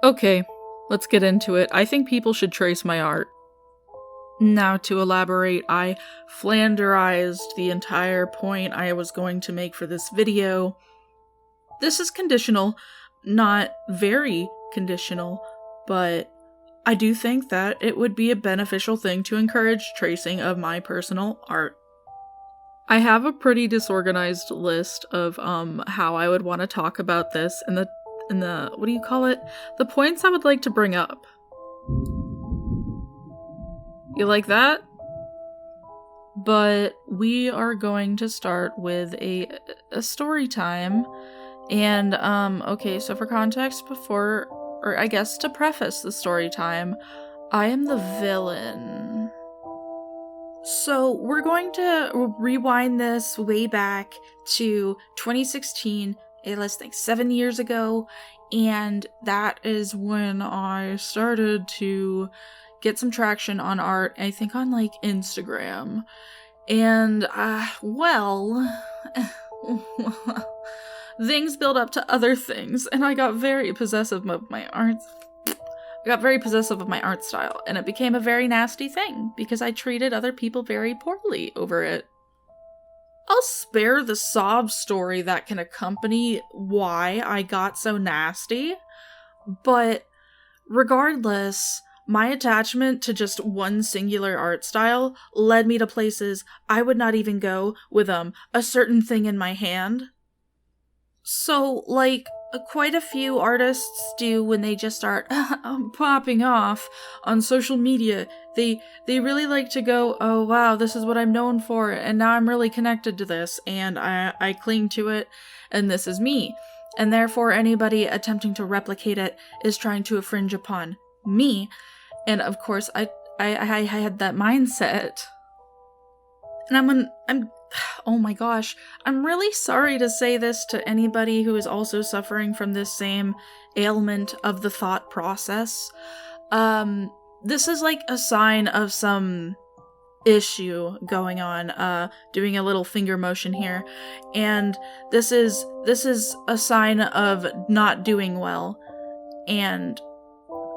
Okay, let's get into it. I think people should trace my art. Now, to elaborate, I flanderized the entire point I was going to make for this video. This is conditional, not very conditional, but I do think that it would be a beneficial thing to encourage tracing of my personal art. I have a pretty disorganized list of how I would want to talk about this and the what do you call it? The points I would like to bring up. You like that? But we are going to start with a story time. And, okay, so for context or I guess to preface the story time, I am the villain. So we're going to rewind this way back to 2016, let's think 7 years ago, and that is when I started to get some traction on art, I think on like Instagram. And, things build up to other things, and I got very possessive of my art. I got very possessive of my art style, and it became a very nasty thing because I treated other people very poorly over it. I'll spare the sob story that can accompany why I got so nasty, but regardless, my attachment to just one singular art style led me to places I would not even go with a certain thing in my hand. So, like, quite a few artists do when they just start popping off on social media. They really like to go, oh wow, this is what I'm known for, and now I'm really connected to this, and I cling to it, and this is me. And therefore anybody attempting to replicate it is trying to infringe upon me. And of course, I had that mindset. And oh my gosh, I'm really sorry to say this to anybody who is also suffering from this same ailment of the thought process. This is like a sign of some issue going on, doing a little finger motion here. And this is a sign of not doing well. And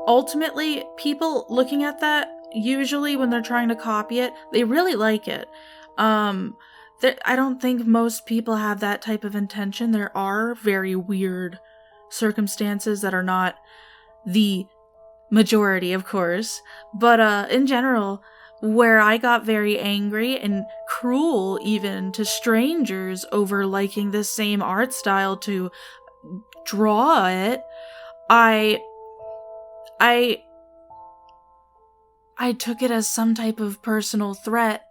ultimately, people looking at that, usually when they're trying to copy it, they really like it. I don't think most people have that type of intention. There are very weird circumstances that are not the majority, of course. But in general, where I got very angry and cruel even to strangers over liking the same art style to draw it, I took it as some type of personal threat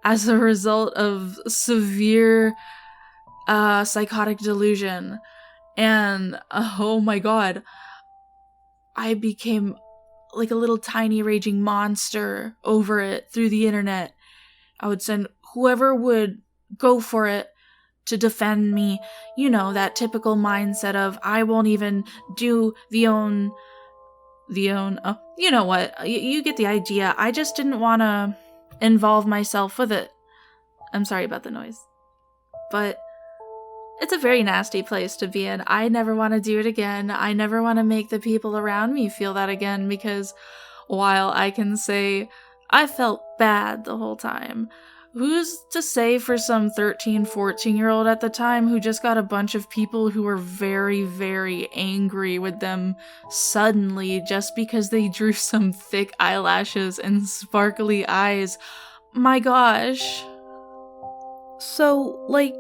as a result of severe psychotic delusion. And oh my god, I became like a little tiny raging monster over it through the internet. I would send whoever would go for it to defend me. You know, that typical mindset of I won't even do you know what, you get the idea. I just didn't want to involve myself with it. I'm sorry about the noise. But it's a very nasty place to be in. I never want to do it again. I never want to make the people around me feel that again, because while I can say I felt bad the whole time, who's to say for some 13, 14-year-old at the time who just got a bunch of people who were very, very angry with them suddenly just because they drew some thick eyelashes and sparkly eyes? My gosh. So, like,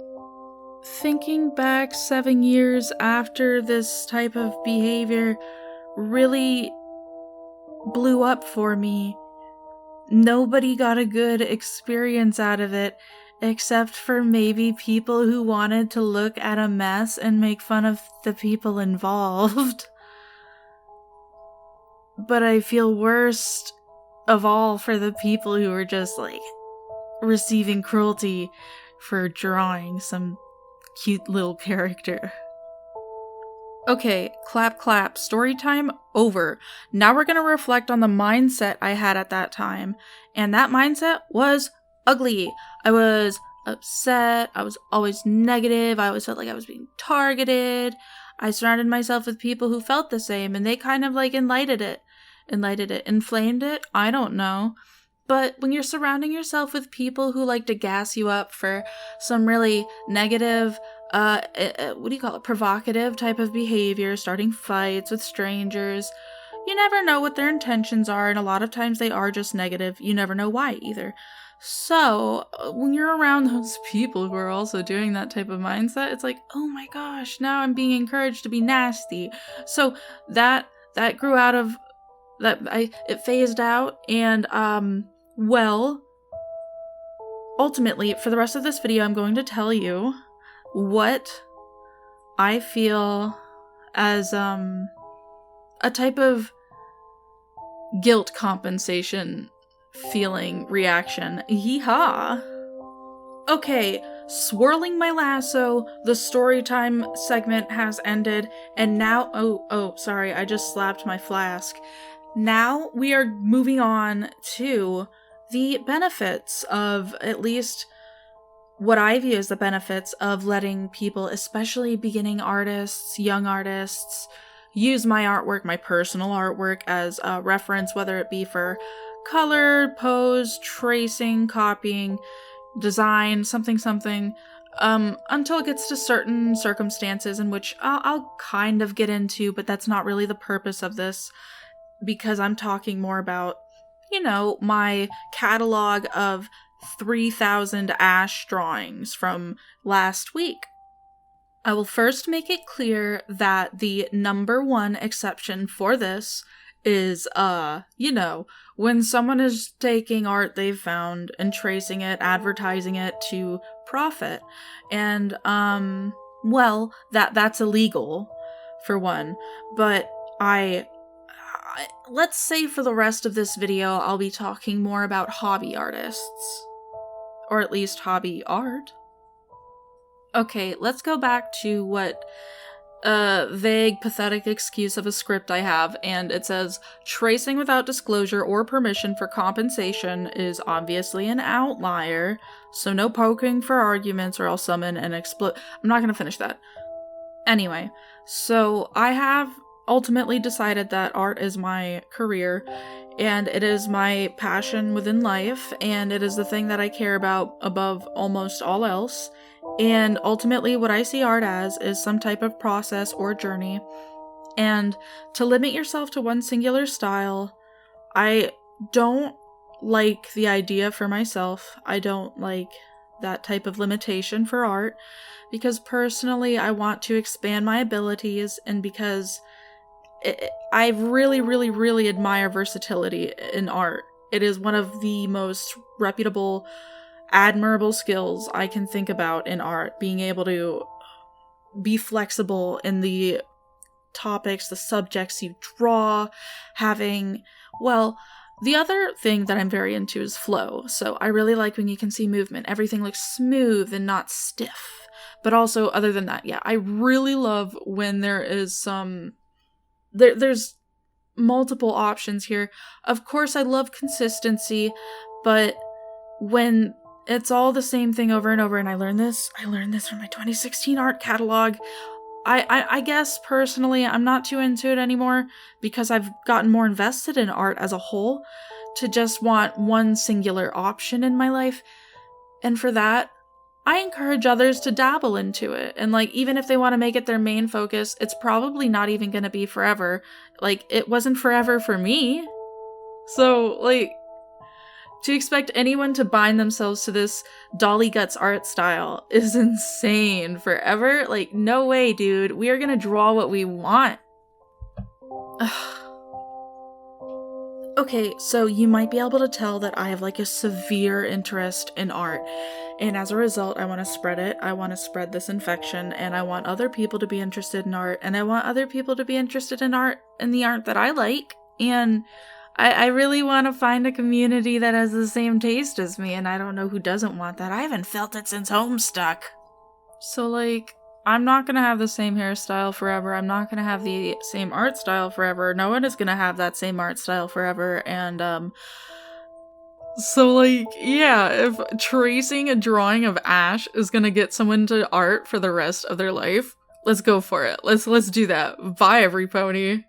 thinking back 7 years after this type of behavior really blew up for me, nobody got a good experience out of it, except for maybe people who wanted to look at a mess and make fun of the people involved. But I feel worst of all for the people who were just, like, receiving cruelty for drawing some cute little character. Okay, clap clap, story time over. Now we're gonna reflect on the mindset I had at that time, and that mindset was ugly. I was upset, I was always negative, I always felt like I was being targeted, I surrounded myself with people who felt the same, and they kind of like inflamed it, I don't know. But when you're surrounding yourself with people who like to gas you up for some really negative, provocative type of behavior, starting fights with strangers, you never know what their intentions are, and a lot of times they are just negative. You never know why either. So, when you're around those people who are also doing that type of mindset, it's like, oh my gosh, now I'm being encouraged to be nasty. So, that grew out of, it phased out, and, well, ultimately, for the rest of this video, I'm going to tell you what I feel as, a type of guilt compensation feeling reaction. Yeehaw! Okay, swirling my lasso, the story time segment has ended, and now- oh, sorry, I just slapped my flask. Now we are moving on to the benefits of, at least what I view as the benefits of letting people, especially beginning artists, young artists, use my artwork, my personal artwork, as a reference, whether it be for color, pose, tracing, copying, design, something, until it gets to certain circumstances in which I'll kind of get into, but that's not really the purpose of this, because I'm talking more about, my catalog of 3,000 Ash drawings from last week. I will first make it clear that the number one exception for this is, when someone is taking art they've found and tracing it, advertising it to profit. And, well, that's illegal, for one. But let's say for the rest of this video, I'll be talking more about hobby artists. Or at least hobby art. Okay, let's go back to what vague, pathetic excuse of a script I have, and it says, tracing without disclosure or permission for compensation is obviously an outlier, so no poking for arguments or I'll summon and explode. I'm not gonna finish that. Anyway, so I have ultimately decided that art is my career, and it is my passion within life, and it is the thing that I care about above almost all else. And ultimately, what I see art as is some type of process or journey. And to limit yourself to one singular style, I don't like the idea for myself. I don't like that type of limitation for art, because personally, I want to expand my abilities, and because I really admire versatility in art. It is one of the most reputable, admirable skills I can think about in art, being able to be flexible in the topics, the subjects you draw, having, well, the other thing that I'm very into is flow. So I really like when you can see movement. Everything looks smooth and not stiff. But also, other than that, yeah, I really love when there is some... There's multiple options here. Of course, I love consistency, but when it's all the same thing over and over, and I learned this from my 2016 art catalog, I guess personally I'm not too into it anymore, because I've gotten more invested in art as a whole to just want one singular option in my life. And for that, I encourage others to dabble into it. And even if they want to make it their main focus, it's probably not even going to be forever. It wasn't forever for me. So, to expect anyone to bind themselves to this Dolly Guts art style is insane. Forever? No way, dude. We are gonna draw what we want. Okay, so you might be able to tell that I have a severe interest in art, and as a result, I want to spread it. I want to spread this infection, and I want other people to be interested in art, and I want other people to be interested in art, and the art that I like, and I really want to find a community that has the same taste as me, and I don't know who doesn't want that. I haven't felt it since Homestuck. So, I'm not gonna have the same hairstyle forever. I'm not gonna have the same art style forever. No one is gonna have that same art style forever, and, so, yeah, if tracing a drawing of Ash is gonna get someone to art for the rest of their life, Let's go for it. Let's do that. Bye, every pony.